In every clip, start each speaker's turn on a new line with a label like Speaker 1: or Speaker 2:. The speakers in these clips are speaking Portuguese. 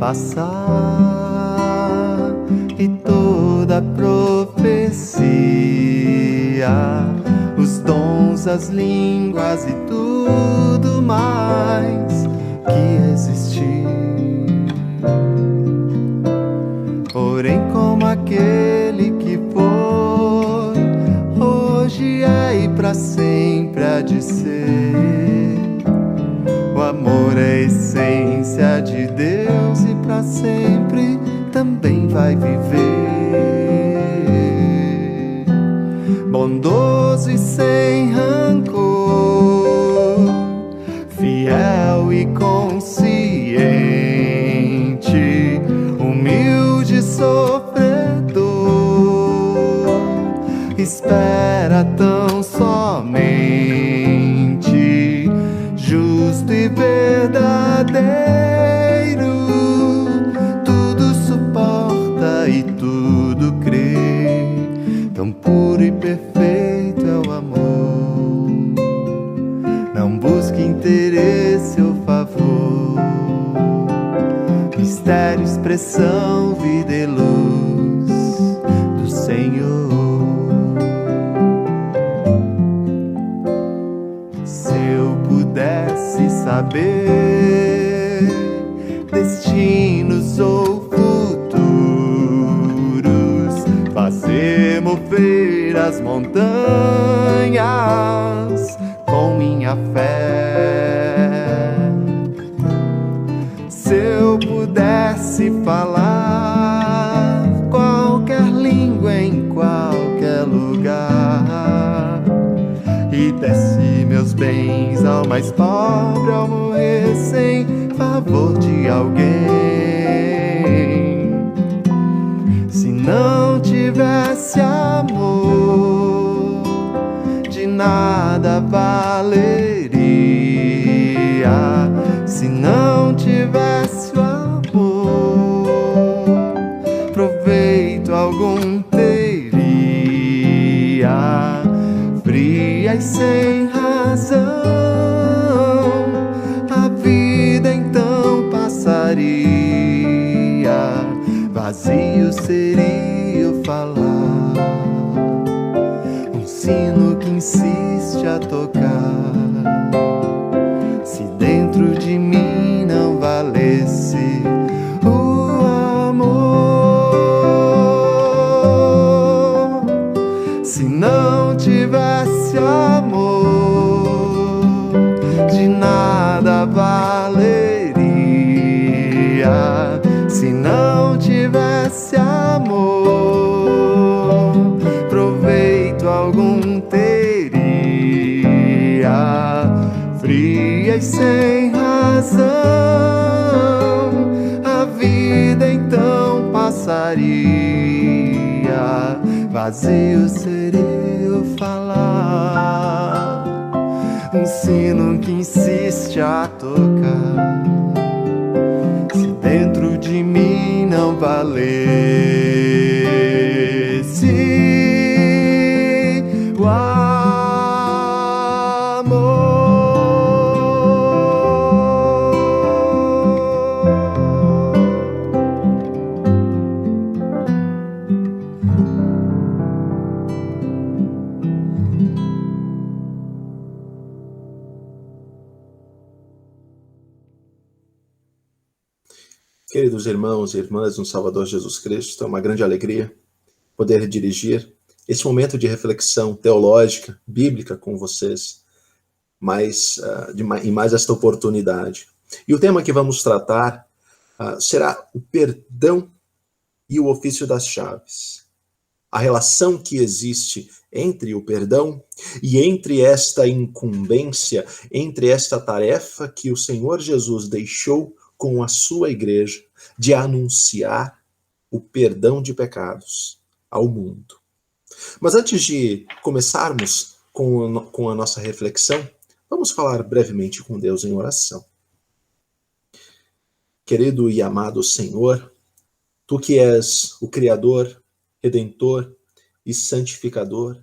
Speaker 1: passar, e toda profecia, os dons, as línguas e tudo mais que existir. Porém, como aquele que foi, hoje é e pra sempre há de ser. O amor é a essência de Deus e pra sempre também vai viver. Bondoso e sem rancor, fiel e consciente, humilde e sofredor, espera tão somente, justo e verdadeiro, tudo suporta e tudo crê, tão puro e perfeito é o amor. Não busque interesse ou favor, mistério, expressão, vida e luz do Senhor. Se eu pudesse saber destinos ou futuros, fazer mover as montanhas com minha fé. Se eu pudesse falar qualquer língua em qualquer lugar, e desse meus bens ao mais pobre ao morrer sem favor de alguém, se não tivesse amor, de nada valeria. Se não tivesse o amor, proveito algum teria. Fria e sem razão, a vida então passaria, vazio seria o falar, um sino que insiste a tocar. Se dentro de mim não valesse o amor, se não tivesse amor, de nada valeria. Se não tivesse amor, proveito algum teria. Fria e sem razão, a vida então passaria, vazio seria o falar, um sino que insiste a tocar. Se dentro de mim não valesse o
Speaker 2: Queridos irmãos e irmãs no Salvador Jesus Cristo, é uma grande alegria poder dirigir esse momento de reflexão teológica, bíblica com vocês, em mais esta oportunidade. E o tema que vamos tratar será o perdão e o ofício das chaves. A relação que existe entre o perdão e entre esta incumbência, entre esta tarefa que o Senhor Jesus deixou com a sua igreja de anunciar o perdão de pecados ao mundo. Mas antes de começarmos com a nossa reflexão, vamos falar brevemente com Deus em oração. Querido e amado Senhor, Tu que és o Criador, Redentor e Santificador,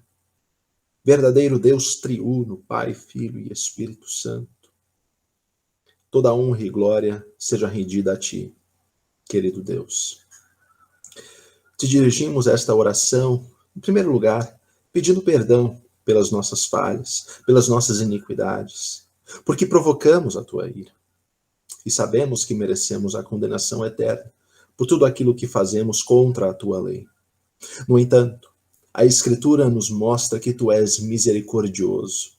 Speaker 2: verdadeiro Deus triuno, Pai, Filho e Espírito Santo, toda honra e glória seja rendida a Ti. querido Deus. Te dirigimos esta oração, em primeiro lugar, pedindo perdão pelas nossas falhas, pelas nossas iniquidades, porque provocamos a tua ira. E sabemos que merecemos a condenação eterna por tudo aquilo que fazemos contra a tua lei. No entanto, a Escritura nos mostra que tu és misericordioso,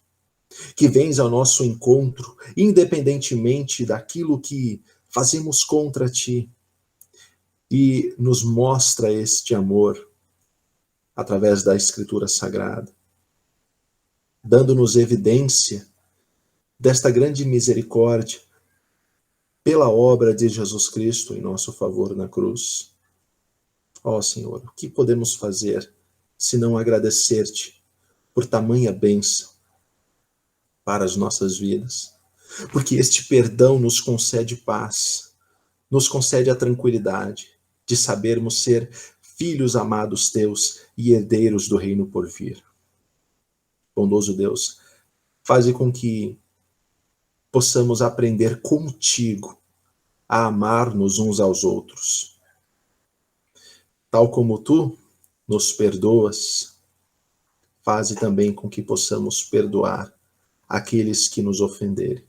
Speaker 2: que vens ao nosso encontro, independentemente daquilo que fazemos contra ti, e nos mostra este amor através da Escritura Sagrada, dando-nos evidência desta grande misericórdia pela obra de Jesus Cristo em nosso favor na cruz. Ó Senhor, o que podemos fazer se não agradecer-te por tamanha bênção para as nossas vidas? Porque este perdão nos concede paz, nos concede a tranquilidade de sabermos ser filhos amados teus e herdeiros do reino por vir. Bondoso Deus, faze com que possamos aprender contigo a amar-nos uns aos outros. Tal como tu nos perdoas, faze também com que possamos perdoar aqueles que nos ofenderem.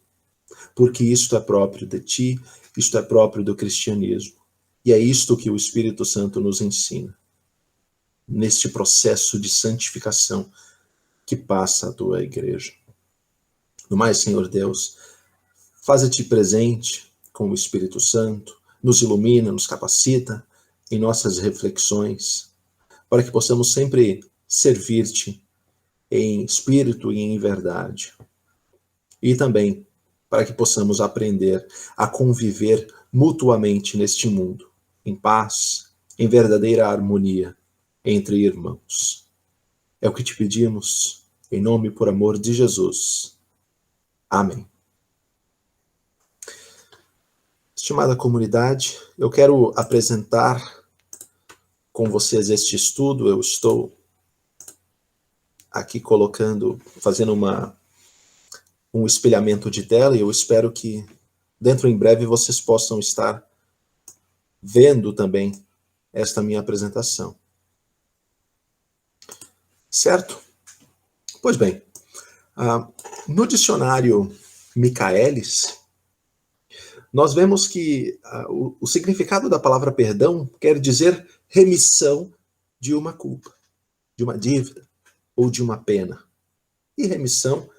Speaker 2: Porque isto é próprio de ti, isto é próprio do cristianismo. E é isto que o Espírito Santo nos ensina, neste processo de santificação que passa a tua igreja. No mais, Senhor Deus, faze-te presente com o Espírito Santo, nos ilumina, nos capacita em nossas reflexões, para que possamos sempre servir-te em espírito e em verdade. E também para que possamos aprender a conviver mutuamente neste mundo, em paz, em verdadeira harmonia entre irmãos. É o que te pedimos, em nome e por amor de Jesus. Amém. Estimada comunidade, eu quero apresentar com vocês este estudo. Eu estou aqui fazendo um espelhamento de tela, e eu espero que dentro em breve vocês possam estar vendo também esta minha apresentação. Certo? Pois bem, no dicionário Michaelis, nós vemos que o significado da palavra perdão quer dizer remissão de uma culpa, de uma dívida ou de uma pena. E remissão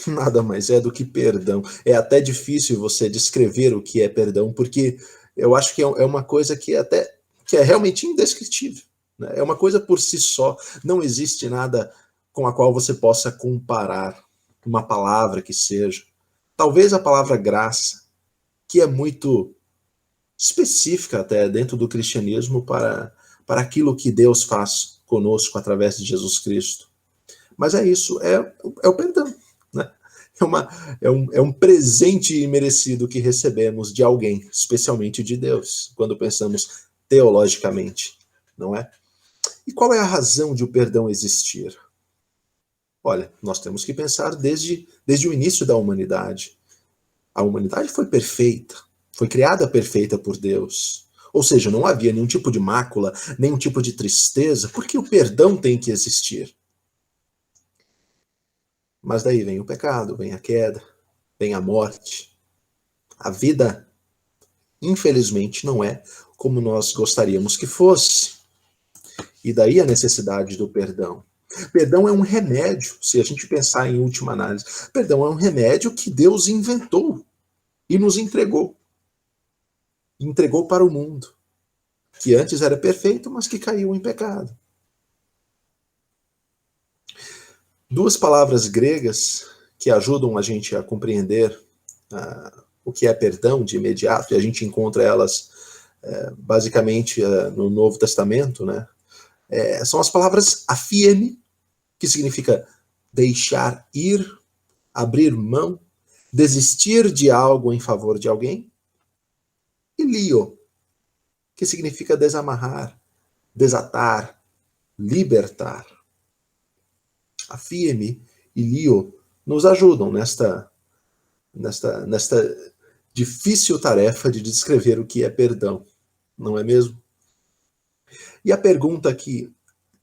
Speaker 2: nada mais é do que perdão. É até difícil você descrever o que é perdão, porque eu acho que é uma coisa que é realmente indescritível, né? É uma coisa por si só. Não existe nada com a qual você possa comparar uma palavra que seja. Talvez a palavra graça, que é muito específica até dentro do cristianismo para aquilo que Deus faz conosco através de Jesus Cristo. Mas é isso, é o perdão, né? É um presente imerecido que recebemos de alguém, especialmente de Deus, quando pensamos teologicamente, não é? E qual é a razão de o perdão existir? Olha, nós temos que pensar desde o início da humanidade. A humanidade foi perfeita, foi criada perfeita por Deus. Ou seja, não havia nenhum tipo de mácula, nenhum tipo de tristeza, porque o perdão tem que existir. Mas daí vem o pecado, vem a queda, vem a morte. A vida, infelizmente, não é como nós gostaríamos que fosse. E daí a necessidade do perdão. Perdão é um remédio, se a gente pensar em última análise. Perdão é um remédio que Deus inventou e nos entregou. Entregou para o mundo, que antes era perfeito, mas que caiu em pecado. Duas palavras gregas que ajudam a gente a compreender o que é perdão de imediato, e a gente encontra elas basicamente no Novo Testamento, né? São as palavras afieme, que significa deixar ir, abrir mão, desistir de algo em favor de alguém, e lio, que significa desamarrar, desatar, libertar. Afieme e lio nos ajudam nesta difícil tarefa de descrever o que é perdão. não é mesmo? E a pergunta que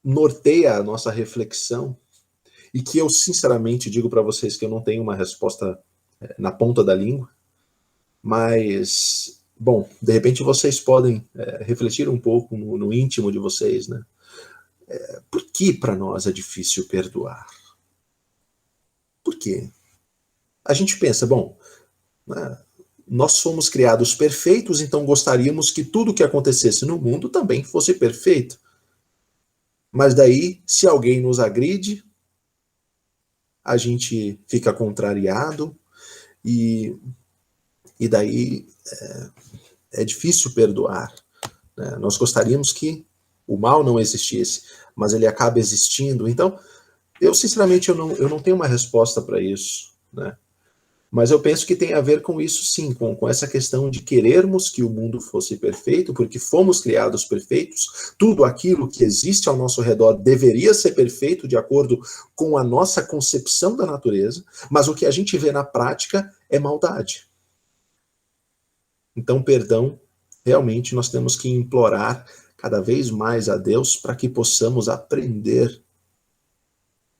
Speaker 2: norteia a nossa reflexão, e que eu sinceramente digo para vocês que eu não tenho uma resposta na ponta da língua, mas, bom, de repente vocês podem refletir um pouco no íntimo de vocês, né? Por que para nós é difícil perdoar? Por quê? A gente pensa, bom, né, nós fomos criados perfeitos, então gostaríamos que tudo que acontecesse no mundo também fosse perfeito. Mas daí, se alguém nos agride, a gente fica contrariado e daí é difícil perdoar, né? Nós gostaríamos que o mal não existisse, mas ele acaba existindo. Então, eu sinceramente eu não tenho uma resposta para isso, né? Mas eu penso que tem a ver com isso sim, com essa questão de querermos que o mundo fosse perfeito, porque fomos criados perfeitos, tudo aquilo que existe ao nosso redor deveria ser perfeito de acordo com a nossa concepção da natureza, mas o que a gente vê na prática é maldade. Então, perdão, realmente nós temos que implorar cada vez mais a Deus para que possamos aprender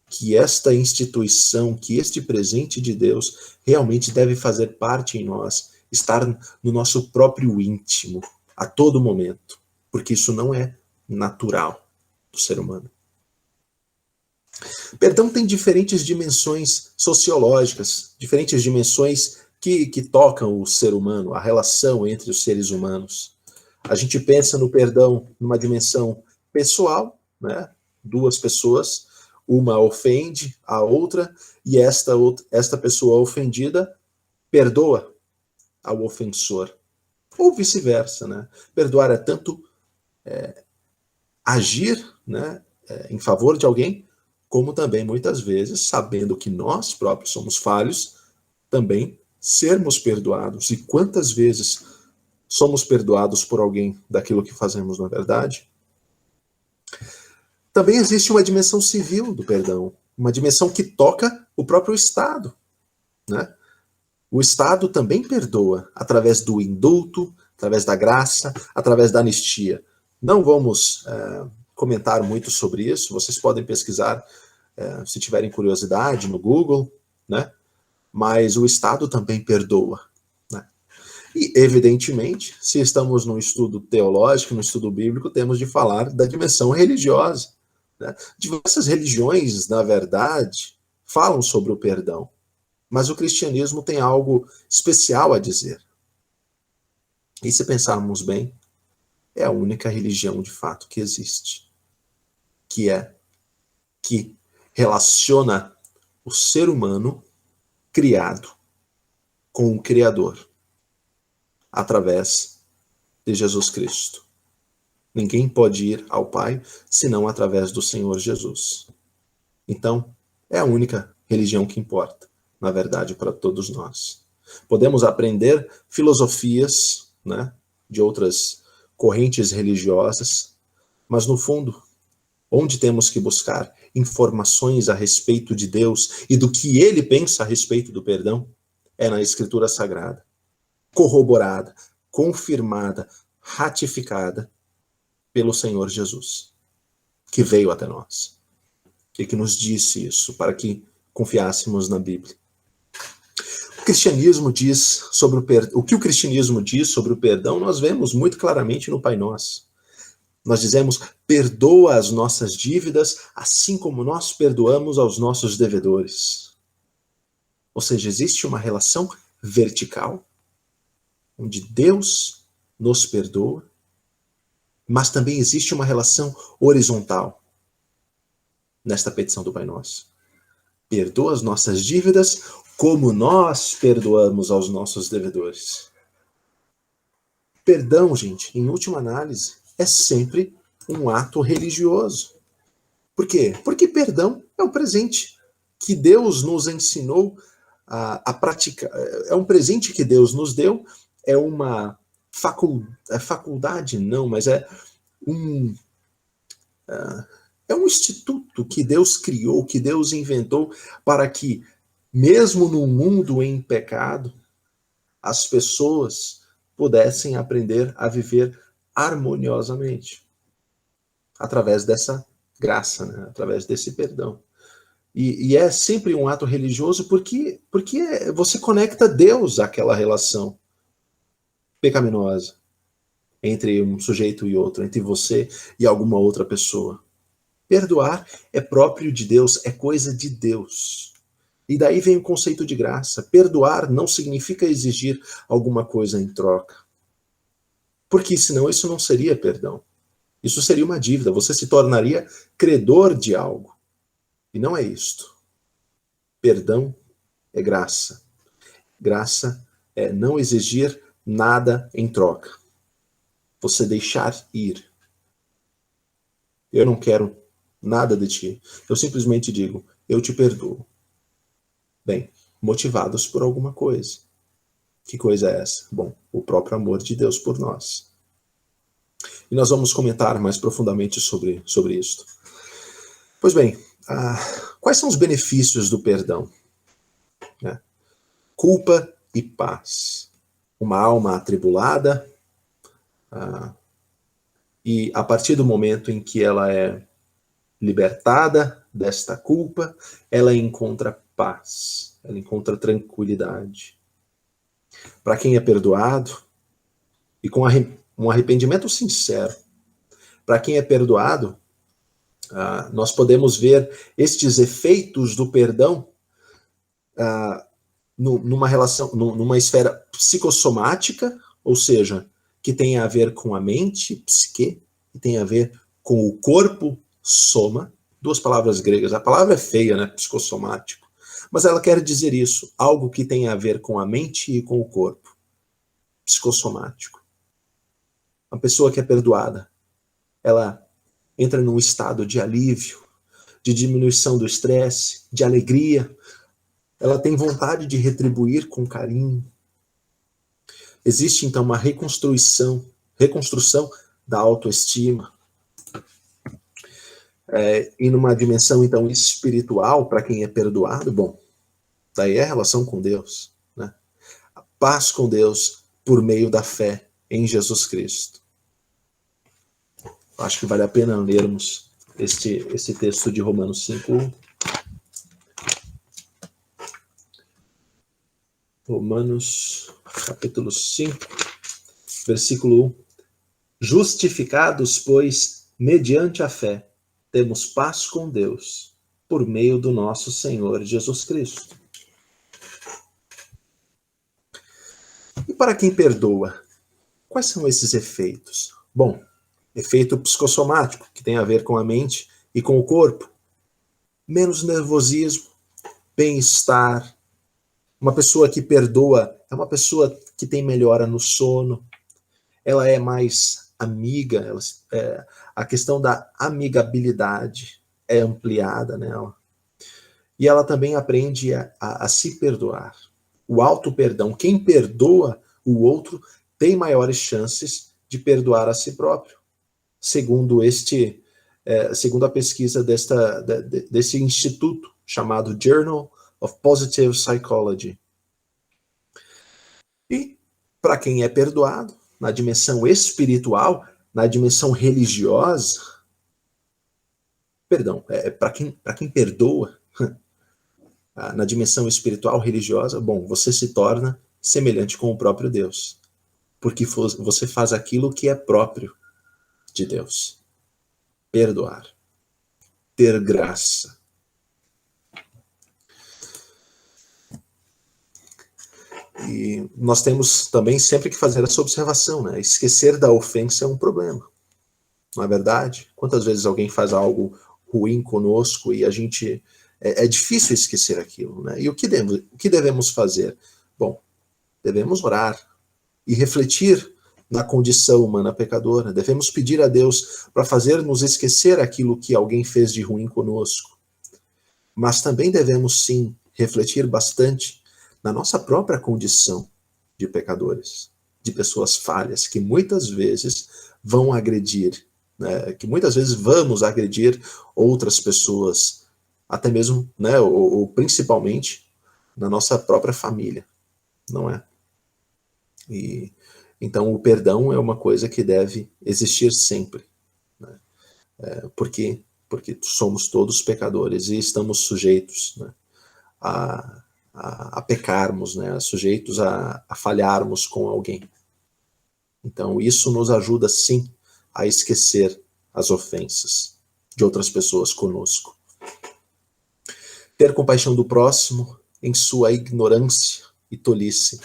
Speaker 2: que esta instituição, que este presente de Deus realmente deve fazer parte em nós, estar no nosso próprio íntimo a todo momento, porque isso não é natural do ser humano. Perdão tem diferentes dimensões sociológicas, diferentes dimensões que tocam o ser humano, a relação entre os seres humanos. A gente pensa no perdão numa dimensão pessoal, né? Duas pessoas, uma ofende a outra e esta pessoa ofendida perdoa ao ofensor. Ou vice-versa, né? Perdoar é tanto agir, né, em favor de alguém, como também, muitas vezes, sabendo que nós próprios somos falhos, também sermos perdoados. E quantas vezes somos perdoados por alguém daquilo que fazemos, na verdade? Também existe uma dimensão civil do perdão, uma dimensão que toca o próprio Estado, né? O Estado também perdoa através do indulto, através da graça, através da anistia. Não vamos comentar muito sobre isso, vocês podem pesquisar se tiverem curiosidade no Google, né? Mas o Estado também perdoa, né? E, evidentemente, se estamos num estudo teológico, num estudo bíblico, temos de falar da dimensão religiosa, né? Diversas religiões, na verdade, falam sobre o perdão, mas o cristianismo tem algo especial a dizer. E se pensarmos bem, é a única religião de fato que existe, que relaciona o ser humano criado com o Criador através de Jesus Cristo. Ninguém pode ir ao Pai senão através do Senhor Jesus. Então, é a única religião que importa, na verdade, para todos nós. Podemos aprender filosofias, né, de outras correntes religiosas, mas no fundo, onde temos que buscar informações a respeito de Deus e do que Ele pensa a respeito do perdão, é na Escritura Sagrada, corroborada, confirmada, ratificada pelo Senhor Jesus, que veio até nós, que nos disse isso, para que confiássemos na Bíblia. O cristianismo diz sobre o que o cristianismo diz sobre o perdão, nós vemos muito claramente no Pai Nosso. Nós dizemos, perdoa as nossas dívidas, assim como nós perdoamos aos nossos devedores. Ou seja, existe uma relação vertical, onde Deus nos perdoa, mas também existe uma relação horizontal nesta petição do Pai Nosso. Perdoa as nossas dívidas, como nós perdoamos aos nossos devedores. Perdão, gente, em última análise, é sempre um ato religioso. Por quê? Porque perdão é um presente que Deus nos ensinou a praticar. É um presente que Deus nos deu, é uma faculdade, não, mas é um instituto que Deus criou, que Deus inventou para que, mesmo num mundo em pecado, as pessoas pudessem aprender a viver harmoniosamente, através dessa graça, né? Através desse perdão. E é sempre um ato religioso porque você conecta Deus àquela relação pecaminosa entre um sujeito e outro, entre você e alguma outra pessoa. Perdoar é próprio de Deus, é coisa de Deus. E daí vem o conceito de graça. Perdoar não significa exigir alguma coisa em troca. Porque senão isso não seria perdão. Isso seria uma dívida. Você se tornaria credor de algo. E não é isto. Perdão é graça. Graça é não exigir nada em troca. Você deixar ir. Eu não quero nada de ti. Eu simplesmente digo, eu te perdoo. Bem, motivados por alguma coisa. Que coisa é essa? Bom, o próprio amor de Deus por nós. E nós vamos comentar mais profundamente sobre isso. Pois bem, quais são os benefícios do perdão? Culpa e paz. Uma alma atribulada, e a partir do momento em que ela é libertada desta culpa, ela encontra paz, ela encontra tranquilidade. Para quem é perdoado, e com um arrependimento sincero, para quem é perdoado, nós podemos ver estes efeitos do perdão numa relação, numa esfera psicossomática, ou seja, que tem a ver com a mente, psique, que tem a ver com o corpo, soma, duas palavras gregas. A palavra é feia, né, psicossomático, mas ela quer dizer isso, algo que tem a ver com a mente e com o corpo, psicossomático. Uma pessoa que é perdoada, ela entra num estado de alívio, de diminuição do estresse, de alegria. Ela tem vontade de retribuir com carinho. Existe, então, uma reconstrução da autoestima. E numa dimensão, então, espiritual, para quem é perdoado, bom, daí é a relação com Deus, né? A paz com Deus por meio da fé em Jesus Cristo. Acho que vale a pena lermos esse texto de Romanos 5. Romanos, capítulo 5, versículo 1. Justificados, pois, mediante a fé, temos paz com Deus, por meio do nosso Senhor Jesus Cristo. E para quem perdoa, quais são esses efeitos? Bom, efeito psicossomático, que tem a ver com a mente e com o corpo. Menos nervosismo, bem-estar. Uma pessoa que perdoa é uma pessoa que tem melhora no sono. Ela é mais amiga. A questão da amigabilidade é ampliada nela. E ela também aprende a se perdoar. O auto-perdão. Quem perdoa o outro tem maiores chances de perdoar a si próprio. Segundo a pesquisa desse instituto chamado Journal of Positive Psychology. E para quem é perdoado, na dimensão espiritual, na dimensão religiosa, para quem perdoa, na dimensão espiritual religiosa, bom, você se torna semelhante com o próprio Deus, porque você faz aquilo que é próprio de Deus. Perdoar. Ter graça. E nós temos também sempre que fazer essa observação, né? Esquecer da ofensa é um problema. Não é verdade? Quantas vezes alguém faz algo ruim conosco e a gente... É difícil esquecer aquilo, né? E o que devemos fazer? Bom, devemos orar e refletir na condição humana pecadora. Devemos pedir a Deus para fazer-nos esquecer aquilo que alguém fez de ruim conosco. Mas também devemos, sim, refletir bastante na nossa própria condição de pecadores, de pessoas falhas, que muitas vezes vão agredir, né? Que muitas vezes vamos agredir outras pessoas, até mesmo, né, ou principalmente na nossa própria família, não é? E Então, o perdão é uma coisa que deve existir sempre, né? Porque somos todos pecadores e estamos sujeitos, né, a pecarmos, né, sujeitos a falharmos com alguém. Então, isso nos ajuda, sim, a esquecer as ofensas de outras pessoas conosco. Ter compaixão do próximo em sua ignorância e tolice,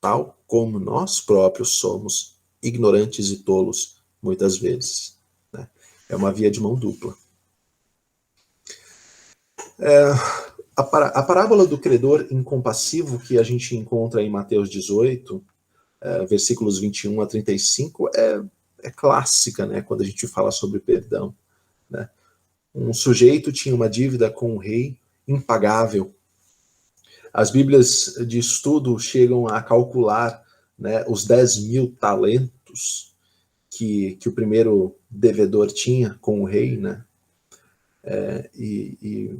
Speaker 2: tal como nós próprios somos ignorantes e tolos muitas vezes, né? É uma via de mão dupla. A parábola do credor incompassivo que a gente encontra em Mateus 18, versículos 21 a 35, é clássica, né, quando a gente fala sobre perdão, né? Um sujeito tinha uma dívida com o rei impagável. As Bíblias de estudo chegam a calcular, né, os 10.000 talentos que o primeiro devedor tinha com o rei, né? E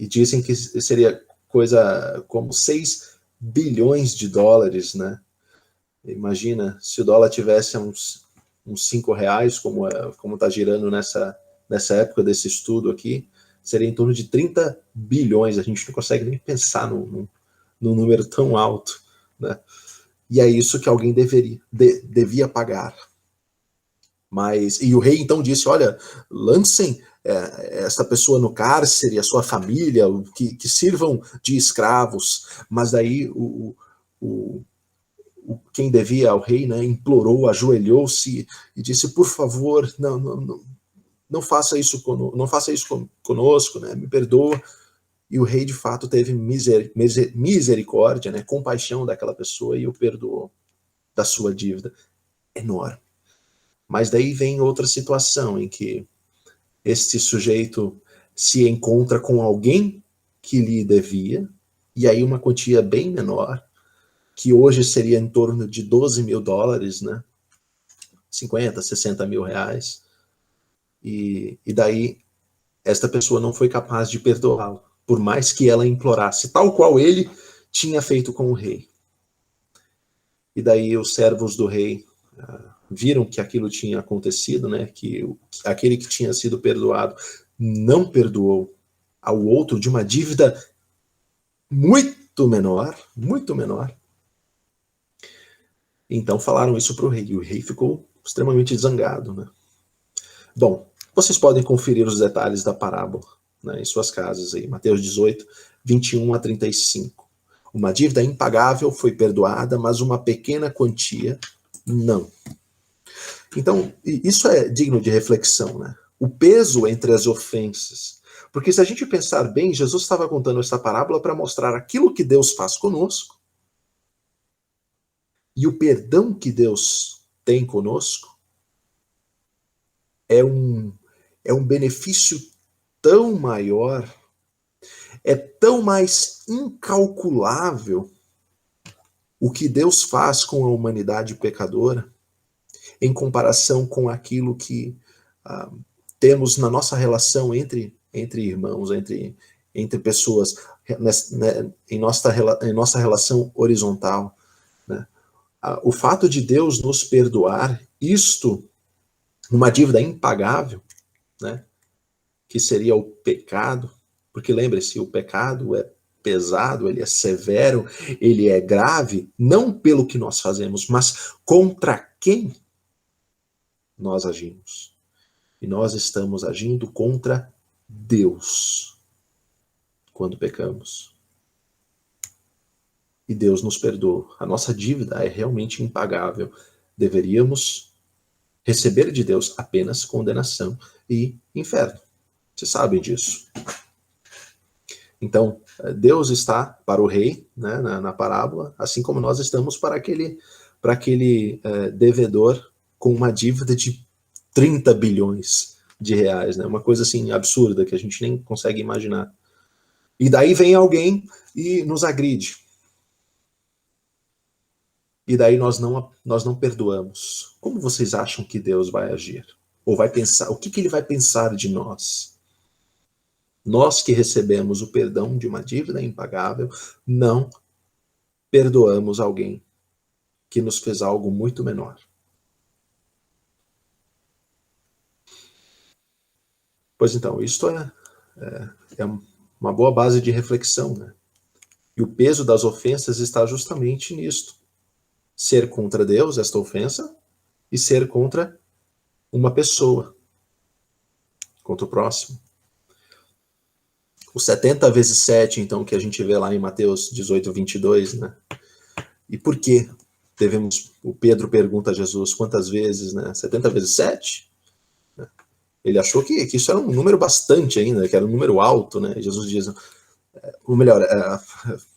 Speaker 2: dizem que seria coisa como 6 bilhões de dólares, né? Imagina, se o dólar tivesse uns 5 reais, como está girando nessa época desse estudo aqui, seria em torno de 30 bilhões. A gente não consegue nem pensar num número tão alto, né? E é isso que alguém devia pagar. E o rei então disse, olha, lancem essa pessoa no cárcere, a sua família, que sirvam de escravos. Mas daí quem devia ao rei, né, implorou, ajoelhou-se e disse, por favor, não faça isso conosco, né, me perdoa. E o rei, de fato, teve misericórdia, né, compaixão daquela pessoa e o perdoou da sua dívida enorme. Mas daí vem outra situação em que este sujeito se encontra com alguém que lhe devia, e aí uma quantia bem menor, que hoje seria em torno de 12 mil dólares, né? 50, 60 mil reais. E daí esta pessoa não foi capaz de perdoá-lo, por mais que ela implorasse, tal qual ele tinha feito com o rei. E daí os servos do rei viram que aquilo tinha acontecido, né? Que aquele que tinha sido perdoado não perdoou ao outro de uma dívida muito menor, muito menor. Então falaram isso para o rei, e o rei ficou extremamente zangado, né? Bom, vocês podem conferir os detalhes da parábola, né, em suas casas aí, Mateus 18, 21 a 35. Uma dívida impagável foi perdoada, mas uma pequena quantia não. Então, isso é digno de reflexão, né? O peso entre as ofensas. Porque se a gente pensar bem, Jesus estava contando essa parábola para mostrar aquilo que Deus faz conosco e o perdão que Deus tem conosco é um benefício tão maior, é tão mais incalculável o que Deus faz com a humanidade pecadora em comparação com aquilo que temos na nossa relação entre irmãos, entre pessoas, né, em nossa relação horizontal, né? O fato de Deus nos perdoar, isto, uma dívida impagável, né, que seria o pecado, porque lembre-se, o pecado é pesado, ele é severo, ele é grave, não pelo que nós fazemos, mas contra quem nós agimos. E nós estamos agindo contra Deus quando pecamos. E Deus nos perdoa. A nossa dívida é realmente impagável. Deveríamos receber de Deus apenas condenação e inferno. Vocês sabem disso. Então, Deus está para o rei, né, na parábola, assim como nós estamos para aquele devedor com uma dívida de 30 bilhões de reais, né? Uma coisa assim absurda que a gente nem consegue imaginar. E daí vem alguém e nos agride. E daí nós não perdoamos. Como vocês acham que Deus vai agir? Ou vai pensar? O que ele vai pensar de nós? Nós que recebemos o perdão de uma dívida impagável, não perdoamos alguém que nos fez algo muito menor. Pois então, isto é uma boa base de reflexão, né? E o peso das ofensas está justamente nisto. Ser contra Deus, esta ofensa, e ser contra uma pessoa, contra o próximo. O 70 vezes 7, então, que a gente vê lá em Mateus 18, 22, né? E por que o Pedro pergunta a Jesus quantas vezes, né? 70 vezes 7? Ele achou que isso era um número bastante ainda, que era um número alto, né? Jesus diz, ou melhor,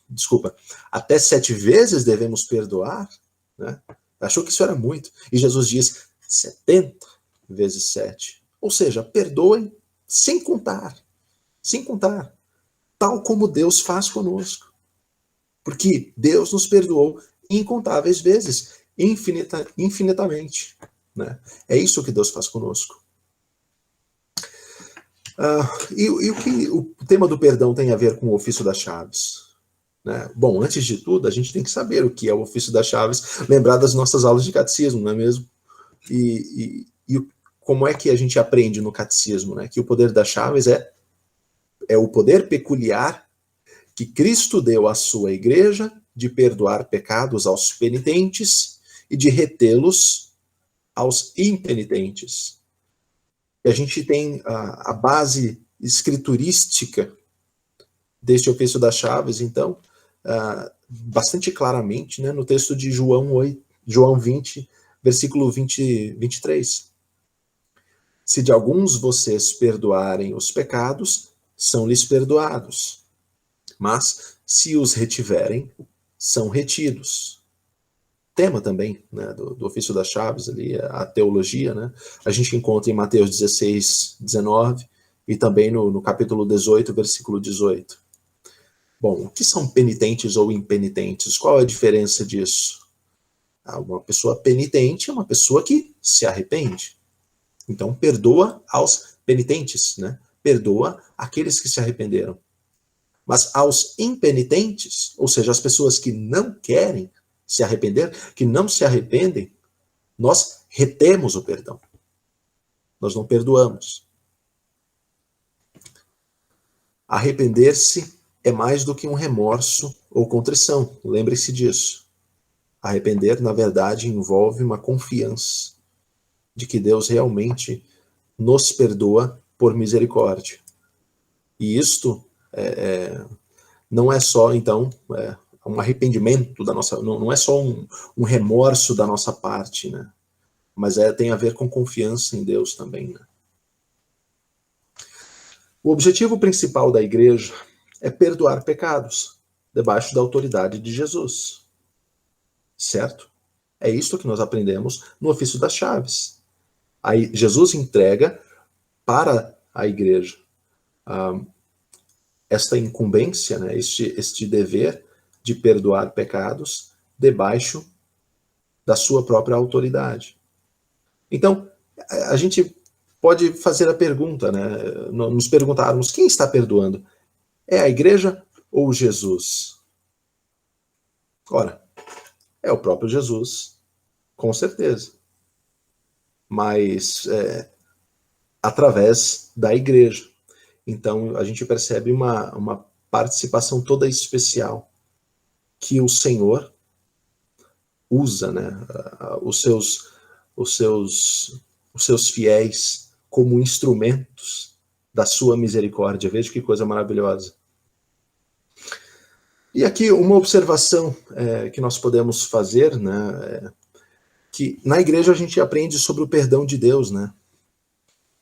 Speaker 2: desculpa, até 7 vezes devemos perdoar, né? Achou que isso era muito. E Jesus diz 70 vezes 7. Ou seja, perdoem sem contar. Sem contar. Tal como Deus faz conosco. Porque Deus nos perdoou incontáveis vezes, infinitamente. Né? É isso que Deus faz conosco. E o que o tema do perdão tem a ver com o ofício das chaves? Né? Bom, antes de tudo, a gente tem que saber o que é o ofício das chaves, lembrar das nossas aulas de catecismo, não é mesmo? E como é que a gente aprende no catecismo? Né? Que o poder das chaves é o poder peculiar que Cristo deu à sua igreja de perdoar pecados aos penitentes e de retê-los aos impenitentes. E a gente tem a base escriturística deste ofício das chaves, então, bastante claramente, né, no texto de João 20, versículo 23. Se de alguns vocês perdoarem os pecados, são-lhes perdoados. Mas, se os retiverem, são retidos. Tema também, né, do ofício das chaves, ali, a teologia, né? A gente encontra em Mateus 16, 19 e também no capítulo 18, versículo 18. Bom, o que são penitentes ou impenitentes? Qual é a diferença disso? Uma pessoa penitente é uma pessoa que se arrepende. Então, perdoa aos penitentes, né? Perdoa aqueles que se arrependeram. Mas aos impenitentes, ou seja, as pessoas que não querem se arrepender, que não se arrependem, nós retemos o perdão. Nós não perdoamos. Arrepender-se é mais do que um remorso ou contrição. Lembre-se disso. Arrepender, na verdade, envolve uma confiança de que Deus realmente nos perdoa por misericórdia. E isto não é só, então, um arrependimento da nossa, não é só um remorso da nossa parte, né? Mas tem a ver com confiança em Deus também, né? O objetivo principal da igreja é perdoar pecados debaixo da autoridade de Jesus. Certo? É isso que nós aprendemos no ofício das chaves. Aí Jesus entrega para a igreja esta incumbência, né, este dever de perdoar pecados debaixo da sua própria autoridade. Então, a gente pode fazer a pergunta, né, nos perguntarmos, quem está perdoando? É a igreja ou Jesus? Ora, é o próprio Jesus, com certeza. Mas através da igreja. Então, a gente percebe uma participação toda especial que o Senhor usa, né, os seus fiéis como instrumentos da sua misericórdia. Veja que coisa maravilhosa. E aqui uma observação que nós podemos fazer, né, que na igreja a gente aprende sobre o perdão de Deus, né?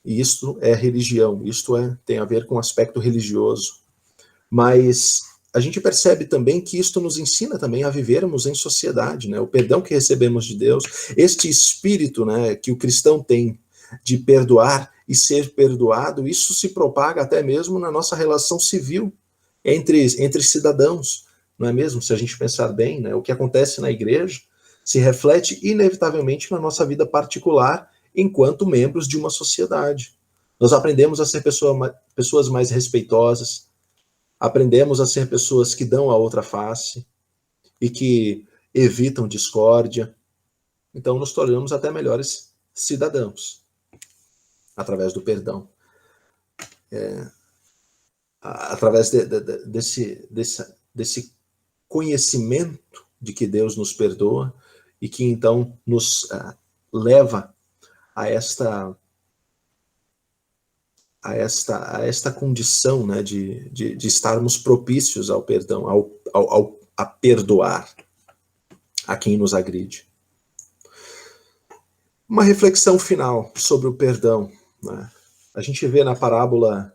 Speaker 2: E isto é religião, isto tem a ver com o aspecto religioso. Mas a gente percebe também que isto nos ensina também a vivermos em sociedade, né? O perdão que recebemos de Deus, este espírito, né, que o cristão tem de perdoar e ser perdoado, isso se propaga até mesmo na nossa relação civil entre cidadãos, não é mesmo? Se a gente pensar bem, né, o que acontece na igreja se reflete inevitavelmente na nossa vida particular enquanto membros de uma sociedade. Nós aprendemos a ser pessoas mais respeitosas, aprendemos a ser pessoas que dão a outra face e que evitam discórdia. Então nos tornamos até melhores cidadãos, através do perdão. Através desse conhecimento de que Deus nos perdoa e que então nos leva a esta condição, né, de estarmos propícios ao perdão, a perdoar a quem nos agride. Uma reflexão final sobre o perdão, né? A gente vê na parábola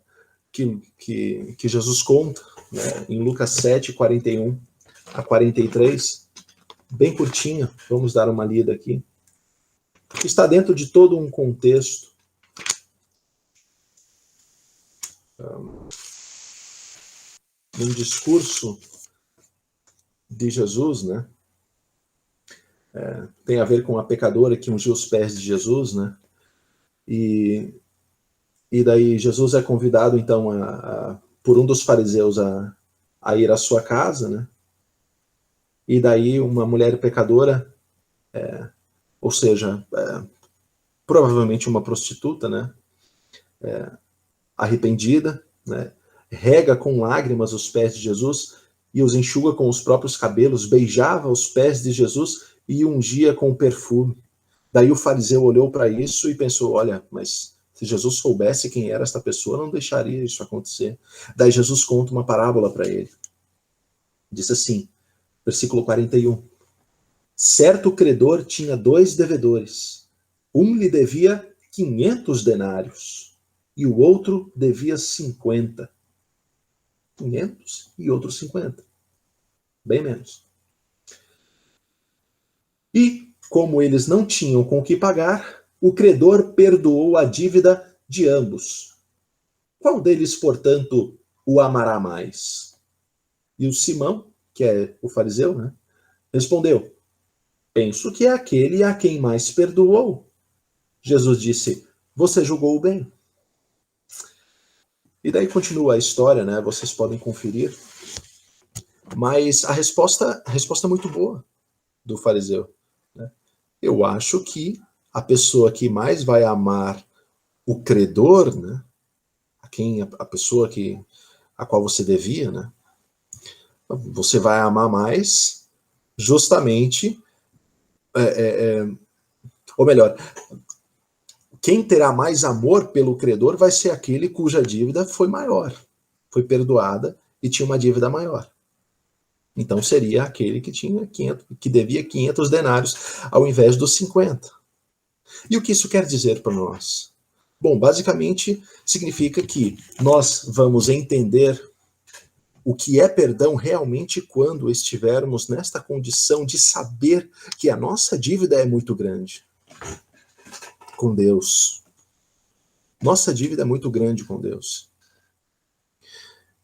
Speaker 2: que Jesus conta, né, em Lucas 7, 41 a 43, bem curtinha, vamos dar uma lida aqui, que está dentro de todo um contexto num discurso de Jesus, né? Tem a ver com a pecadora que ungiu os pés de Jesus, né? E daí Jesus é convidado, então, por um dos fariseus a ir à sua casa, né? E daí uma mulher pecadora, ou seja, provavelmente uma prostituta, né? Arrependida, né? Rega com lágrimas os pés de Jesus e os enxuga com os próprios cabelos, beijava os pés de Jesus e ungia com perfume. Daí o fariseu olhou para isso e pensou, olha, mas se Jesus soubesse quem era esta pessoa, não deixaria isso acontecer. Daí Jesus conta uma parábola para ele. Diz assim, versículo 41. Certo credor tinha 2 devedores. Um lhe devia 500 denários e o outro devia 50. 500 e outro 50. Bem menos. E, como eles não tinham com o que pagar, o credor perdoou a dívida de ambos. Qual deles, portanto, o amará mais? E o Simão, que é o fariseu, né, respondeu, penso que é aquele a quem mais perdoou. Jesus disse, você julgou bem. E daí continua a história, né, vocês podem conferir. Mas a resposta é muito boa do fariseu. Né? Eu acho que a pessoa que mais vai amar o credor, né, a pessoa a qual você devia, né, você vai amar mais justamente, ou melhor, quem terá mais amor pelo credor vai ser aquele cuja dívida foi maior, foi perdoada e tinha uma dívida maior. Então seria aquele que devia 500 denários ao invés dos 50. E o que isso quer dizer para nós? Bom, basicamente significa que nós vamos entender o que é perdão realmente quando estivermos nesta condição de saber que a nossa dívida é muito grande com Deus. Nossa dívida é muito grande com Deus.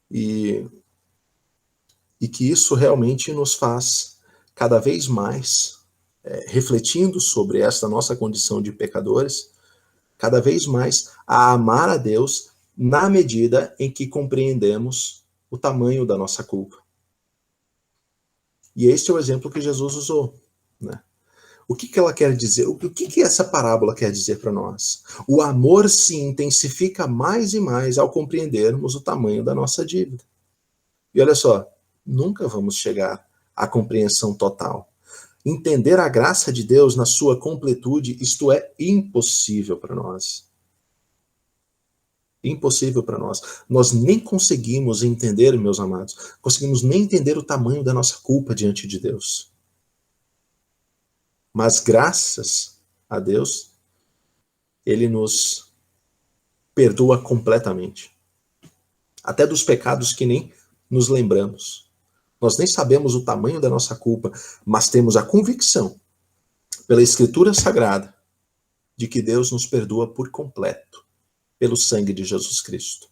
Speaker 2: E que isso realmente nos faz cada vez mais, refletindo sobre esta nossa condição de pecadores, cada vez mais a amar a Deus na medida em que compreendemos o tamanho da nossa culpa. E este é o exemplo que Jesus usou, né? O que ela quer dizer? O que essa parábola quer dizer para nós? O amor se intensifica mais e mais ao compreendermos o tamanho da nossa dívida. E olha só, nunca vamos chegar à compreensão total. Entender a graça de Deus na sua completude, isto é impossível para nós. Impossível para nós. Nós nem conseguimos entender, meus amados, conseguimos nem entender o tamanho da nossa culpa diante de Deus. Mas graças a Deus, Ele nos perdoa completamente. Até dos pecados que nem nos lembramos. Nós nem sabemos o tamanho da nossa culpa, mas temos a convicção, pela Escritura Sagrada, de que Deus nos perdoa por completo, pelo sangue de Jesus Cristo,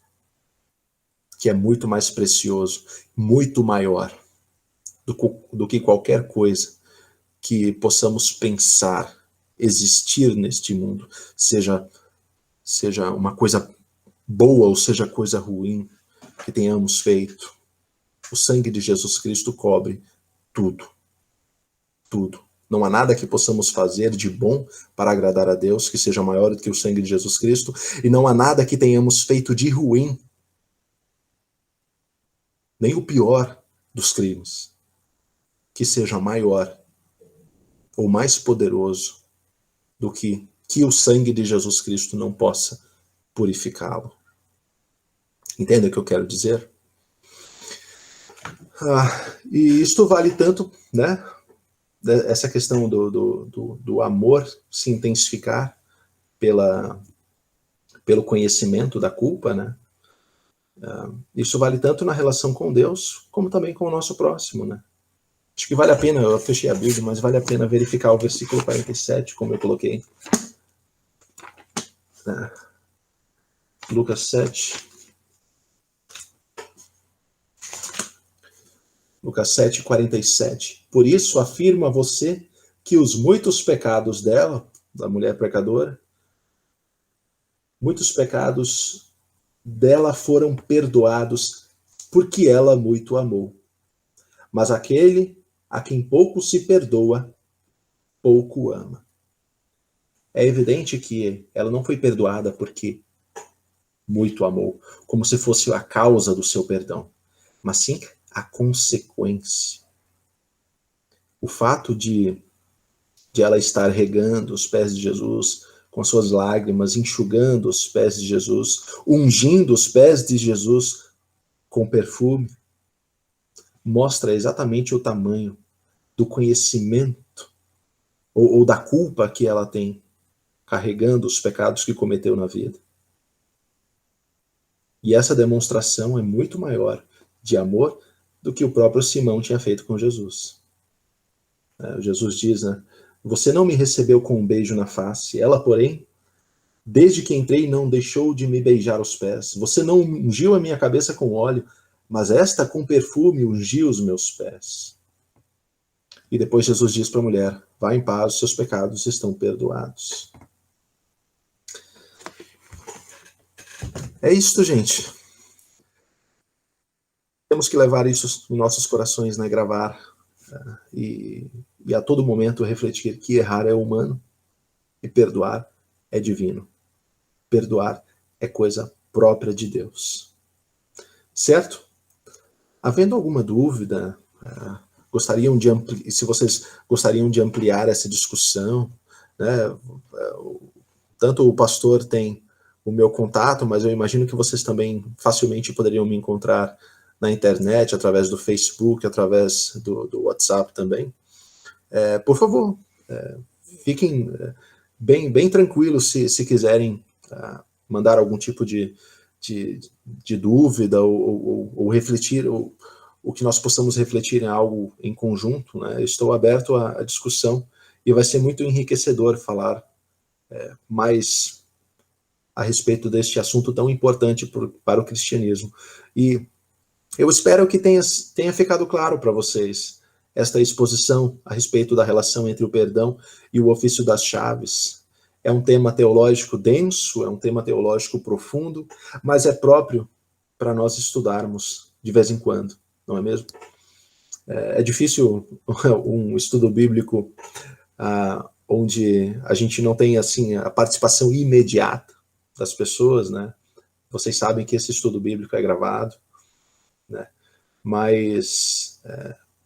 Speaker 2: que é muito mais precioso, muito maior do que qualquer coisa que possamos pensar existir neste mundo, seja uma coisa boa ou seja coisa ruim que tenhamos feito. O sangue de Jesus Cristo cobre tudo. tudo. Não há nada que possamos fazer de bom para agradar a Deus que seja maior do que o sangue de Jesus Cristo, e não há nada que tenhamos feito de ruim, nem o pior dos crimes, que seja maior ou mais poderoso do que o sangue de Jesus Cristo não possa purificá-lo. Entende o que eu quero dizer? E isto vale tanto, né? Essa questão do amor se intensificar pelo conhecimento da culpa, né? Isso vale tanto na relação com Deus, como também com o nosso próximo, né? Acho que vale a pena, eu fechei a Bíblia, mas vale a pena verificar o versículo 47, como eu coloquei. Lucas 7. Lucas 7, 47. Por isso afirmo a você que os muitos pecados dela, da mulher pecadora, muitos pecados dela foram perdoados, porque ela muito amou. Mas aquele a quem pouco se perdoa, pouco ama. É evidente que ela não foi perdoada porque muito amou, como se fosse a causa do seu perdão, mas sim a consequência. O fato de ela estar regando os pés de Jesus com suas lágrimas, enxugando os pés de Jesus, ungindo os pés de Jesus com perfume, mostra exatamente o tamanho do conhecimento ou da culpa que ela tem, carregando os pecados que cometeu na vida. E essa demonstração é muito maior de amor do que o próprio Simão tinha feito com Jesus. Jesus diz, né? Você não me recebeu com um beijo na face. Ela, porém, desde que entrei, não deixou de me beijar os pés. Você não ungiu a minha cabeça com óleo, mas esta com perfume ungiu os meus pés. E depois Jesus diz para a mulher, vá em paz, os seus pecados estão perdoados. É isso, gente. Temos que levar isso em nossos corações, né? Gravar e a todo momento refletir que errar é humano e perdoar é divino. Perdoar é coisa própria de Deus. Certo? Havendo alguma dúvida, se vocês gostariam de ampliar essa discussão, né? Tanto o pastor tem o meu contato, mas eu imagino que vocês também facilmente poderiam me encontrar na internet, através do Facebook, através do WhatsApp também. Por favor, fiquem bem tranquilos se quiserem mandar algum tipo de dúvida ou refletir, ou que nós possamos refletir em algo em conjunto, né? Estou aberto à discussão e vai ser muito enriquecedor falar mais a respeito deste assunto tão importante para o cristianismo. E eu espero que tenha ficado claro para vocês esta exposição a respeito da relação entre o perdão e o ofício das chaves. É um tema teológico denso, é um tema teológico profundo, mas é próprio para nós estudarmos de vez em quando, não é mesmo? É difícil um estudo bíblico onde a gente não tem assim a participação imediata das pessoas, né? Vocês sabem que esse estudo bíblico é gravado, né? Mas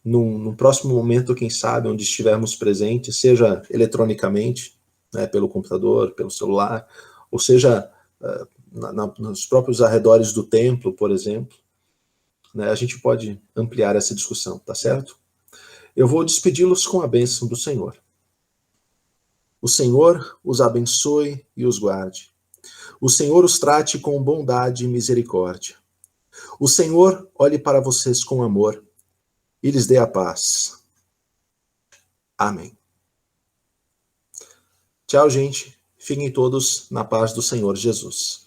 Speaker 2: num próximo momento, quem sabe, onde estivermos presentes, seja eletronicamente, né, pelo computador, pelo celular, ou seja, nos próprios arredores do templo, por exemplo, né, a gente pode ampliar essa discussão, tá certo? Eu vou despedi-los com a bênção do Senhor. O Senhor os abençoe e os guarde. O Senhor os trate com bondade e misericórdia. O Senhor olhe para vocês com amor e lhes dê a paz. Amém. Tchau, gente. Fiquem todos na paz do Senhor Jesus.